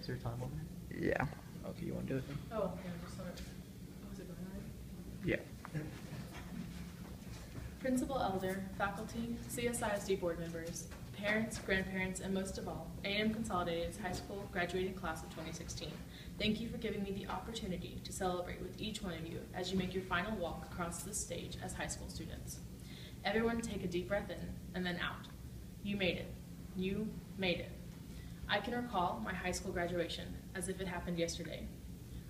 Is there time on there? Yeah. Okay, you want to do it then? Oh, yeah, just start. Oh, is it going on? Yeah. Principal Elder, faculty, CSISD board members, parents, grandparents, and most of all, A&M Consolidated's high school graduating class of 2016. Thank you for giving me the opportunity to celebrate with each one of you as you make your final walk across this stage as high school students. Everyone take a deep breath in and then out. You made it. You made it. I can recall my high school graduation as if it happened yesterday.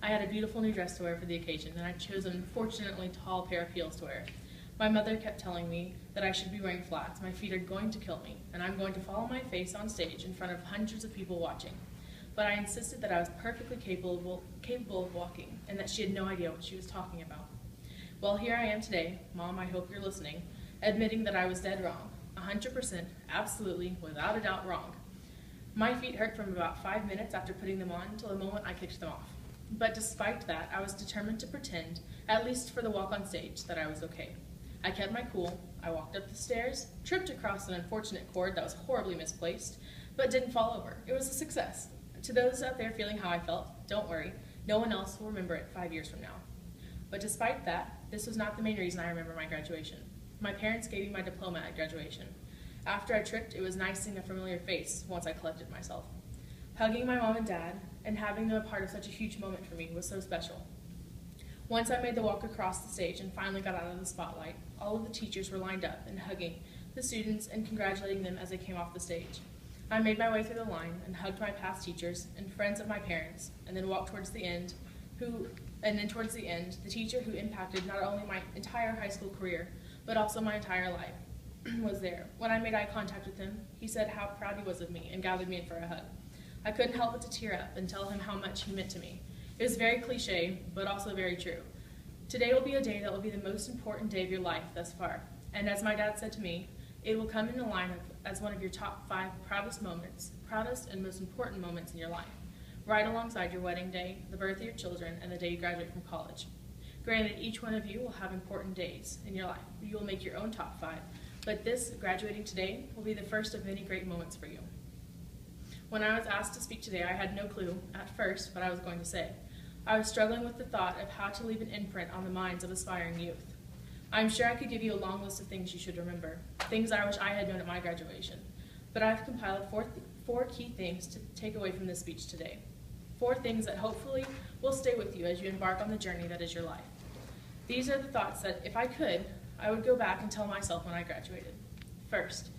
I had a beautiful new dress to wear for the occasion, and I chose an unfortunately tall pair of heels to wear. My mother kept telling me that I should be wearing flats. My feet are going to kill me, and I'm going to fall on my face on stage in front of hundreds of people watching. But I insisted that I was perfectly capable of walking, and that she had no idea what she was talking about. Well, here I am today, Mom, I hope you're listening, admitting that I was dead wrong, 100%, absolutely, without a doubt wrong. My feet hurt from about 5 minutes after putting them on until the moment I kicked them off. But despite that, I was determined to pretend, at least for the walk on stage, that I was okay. I kept my cool, I walked up the stairs, tripped across an unfortunate cord that was horribly misplaced, but didn't fall over. It was a success. To those out there feeling how I felt, don't worry, no one else will remember it 5 years from now. But despite that, this was not the main reason I remember my graduation. My parents gave me my diploma at graduation. After I tripped, it was nice seeing a familiar face once I collected myself. Hugging my mom and dad and having them a part of such a huge moment for me was so special. Once I made the walk across the stage and finally got out of the spotlight, all of the teachers were lined up and hugging the students and congratulating them as they came off the stage. I made my way through the line and hugged my past teachers and friends of my parents, and then walked towards the end, the teacher who impacted not only my entire high school career, but also my entire life, was there. When I made eye contact with him, he said how proud he was of me and gathered me in for a hug. I couldn't help but to tear up and tell him how much he meant to me. It was very cliche, but also very true. Today will be a day that will be the most important day of your life thus far. And as my dad said to me, it will come in the lineup as one of your top 5 proudest and most important moments in your life, right alongside your wedding day, the birth of your children, and the day you graduate from college. Granted, each one of you will have important days in your life. You will make your own top 5, but this graduating today will be the first of many great moments for you. When I was asked to speak today, I had no clue at first what I was going to say. I was struggling with the thought of how to leave an imprint on the minds of aspiring youth. I'm sure I could give you a long list of things you should remember, things I wish I had known at my graduation, but I've compiled four key things to take away from this speech today. 4 things that hopefully will stay with you as you embark on the journey that is your life. These are the thoughts that, if I could, I would go back and tell myself when I graduated. First,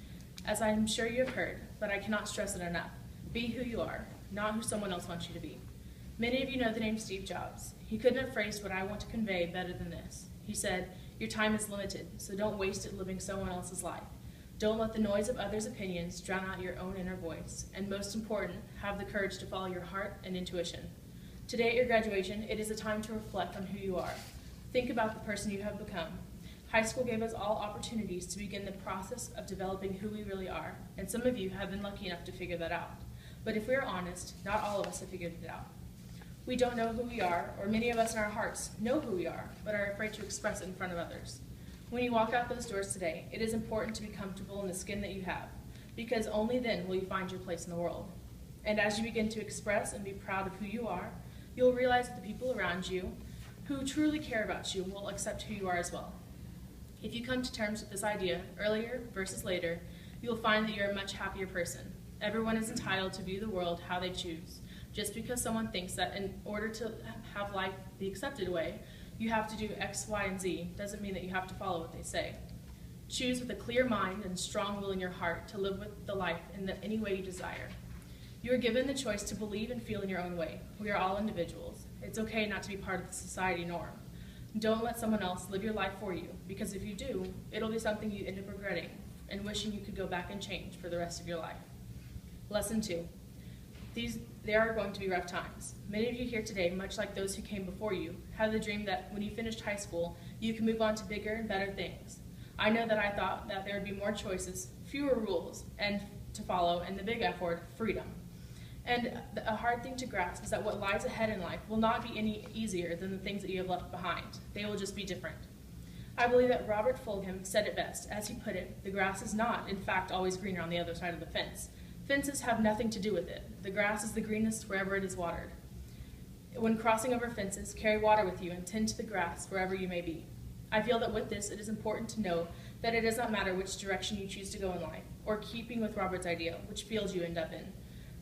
as I'm sure you have heard, but I cannot stress it enough, be who you are, not who someone else wants you to be. Many of you know the name Steve Jobs. He couldn't have phrased what I want to convey better than this. He said, "Your time is limited, so don't waste it living someone else's life. Don't let the noise of others' opinions drown out your own inner voice. And most important, have the courage to follow your heart and intuition." Today at your graduation, it is a time to reflect on who you are. Think about the person you have become. High school gave us all opportunities to begin the process of developing who we really are, and some of you have been lucky enough to figure that out. But if we're honest, not all of us have figured it out. We don't know who we are, or many of us in our hearts know who we are, but are afraid to express it in front of others. When you walk out those doors today, it is important to be comfortable in the skin that you have, because only then will you find your place in the world. And as you begin to express and be proud of who you are, you'll realize that the people around you who truly care about you will accept who you are as well. If you come to terms with this idea earlier versus later, you'll find that you're a much happier person. Everyone is entitled to view the world how they choose. Just because someone thinks that in order to have life the accepted way, you have to do X, Y, and Z, doesn't mean that you have to follow what they say. Choose with a clear mind and strong will in your heart to live with the life in any way you desire. You are given the choice to believe and feel in your own way. We are all individuals. It's okay not to be part of the society norm. Don't let someone else live your life for you, because if you do, it'll be something you end up regretting and wishing you could go back and change for the rest of your life. Lesson 2. There are going to be rough times. Many of you here today, much like those who came before you, have the dream that when you finished high school, you can move on to bigger and better things. I know that I thought that there would be more choices, fewer rules and to follow, and the big F word, freedom. And a hard thing to grasp is that what lies ahead in life will not be any easier than the things that you have left behind. They will just be different. I believe that Robert Fulgham said it best. As he put it, the grass is not, in fact, always greener on the other side of the fence. Fences have nothing to do with it. The grass is the greenest wherever it is watered. When crossing over fences, carry water with you and tend to the grass wherever you may be. I feel that with this, it is important to know that it does not matter which direction you choose to go in life, or keeping with Robert's idea, which field you end up in.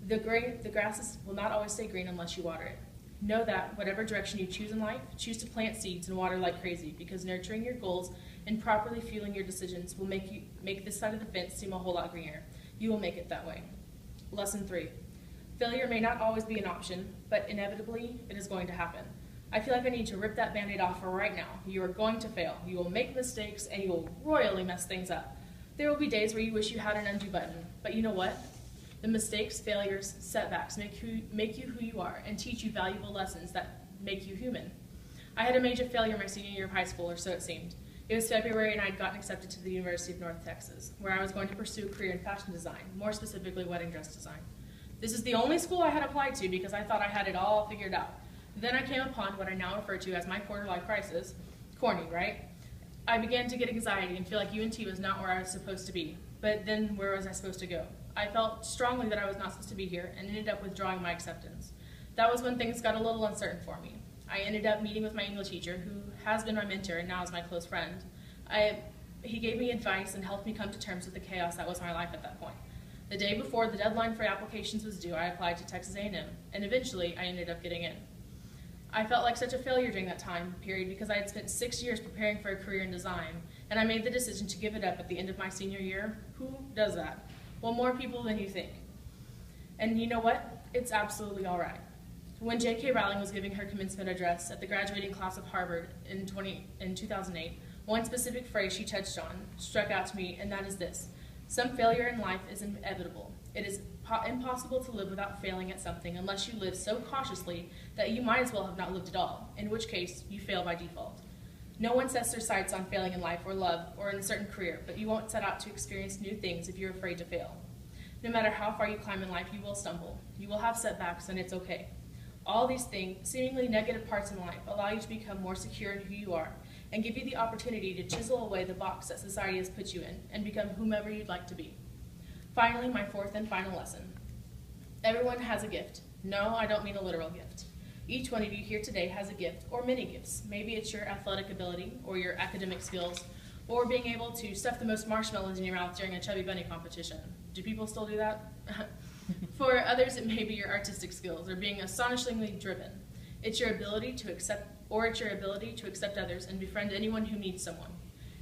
The grasses will not always stay green unless you water it. Know that whatever direction you choose in life, choose to plant seeds and water like crazy, because nurturing your goals and properly fueling your decisions will make this side of the fence seem a whole lot greener. You will make it that way. Lesson 3. Failure may not always be an option, but inevitably it is going to happen. I feel like I need to rip that Band-Aid off for right now. You are going to fail. You will make mistakes, and you will royally mess things up. There will be days where you wish you had an undo button, but you know what? The mistakes, failures, setbacks make you who you are and teach you valuable lessons that make you human. I had a major failure my senior year of high school, or so it seemed. It was February and I had gotten accepted to the University of North Texas, where I was going to pursue a career in fashion design, more specifically wedding dress design. This is the only school I had applied to because I thought I had it all figured out. Then I came upon what I now refer to as my quarter-life crisis. Corny, right? I began to get anxiety and feel like UNT was not where I was supposed to be. But then where was I supposed to go? I felt strongly that I was not supposed to be here and ended up withdrawing my acceptance. That was when things got a little uncertain for me. I ended up meeting with my English teacher, who has been my mentor and now is my close friend. He gave me advice and helped me come to terms with the chaos that was my life at that point. The day before the deadline for applications was due, I applied to Texas A&M, and eventually I ended up getting in. I felt like such a failure during that time period because I had spent 6 years preparing for a career in design, and I made the decision to give it up at the end of my senior year. Who does that? Well, more people than you think. And you know what? It's absolutely all right. When J.K. Rowling was giving her commencement address at the graduating class of Harvard in 2008, one specific phrase she touched on struck out to me, and that is this: some failure in life is inevitable. It is impossible to live without failing at something unless you live so cautiously that you might as well have not lived at all, in which case you fail by default. No one sets their sights on failing in life or love or in a certain career, but you won't set out to experience new things if you're afraid to fail. No matter how far you climb in life, you will stumble. You will have setbacks, and it's okay. All these things, seemingly negative parts in life, allow you to become more secure in who you are and give you the opportunity to chisel away the box that society has put you in and become whomever you'd like to be. Finally, my fourth and final lesson. Everyone has a gift. No, I don't mean a literal gift. Each one of you here today has a gift, or many gifts. Maybe it's your athletic ability, or your academic skills, or being able to stuff the most marshmallows in your mouth during a Chubby Bunny competition. Do people still do that? For others, it may be your artistic skills, or being astonishingly driven. It's your ability to accept others and befriend anyone who needs someone.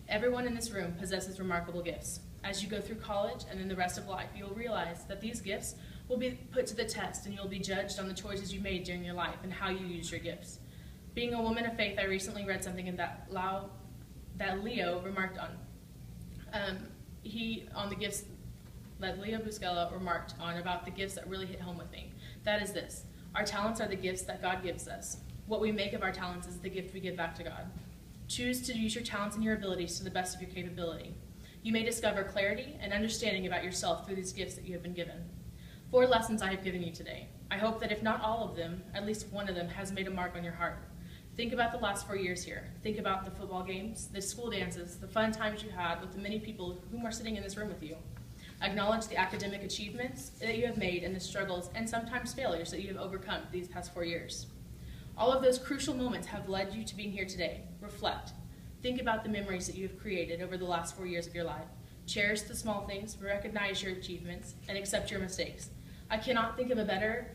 Everyone in this room possesses remarkable gifts. As you go through college and in the rest of life, you'll realize that these gifts will be put to the test, and you'll be judged on the choices you made during your life and how you use your gifts. Being a woman of faith, I recently read something in that Leo remarked on. On the gifts that Leo Buscella remarked on about the gifts that really hit home with me. That is this: our talents are the gifts that God gives us. What we make of our talents is the gift we give back to God. Choose to use your talents and your abilities to the best of your capability. You may discover clarity and understanding about yourself through these gifts that you have been given. 4 lessons I have given you today. I hope that if not all of them, at least one of them has made a mark on your heart. Think about the last 4 years here. Think about the football games, the school dances, the fun times you had with the many people whom are sitting in this room with you. Acknowledge the academic achievements that you have made and the struggles and sometimes failures that you have overcome these past 4 years. All of those crucial moments have led you to being here today. Reflect. Think about the memories that you have created over the last 4 years of your life. Cherish the small things, recognize your achievements, and accept your mistakes. I cannot think of a better,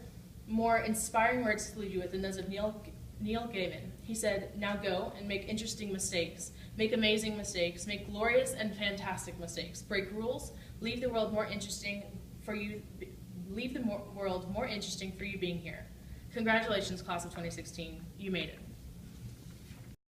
more inspiring words to leave you with than those of Neil Gaiman. He said, "Now go and make interesting mistakes. Make amazing mistakes. Make glorious and fantastic mistakes. Break rules. Leave the world more interesting for you. Leave the world more interesting for you being here." Congratulations, class of 2016. You made it.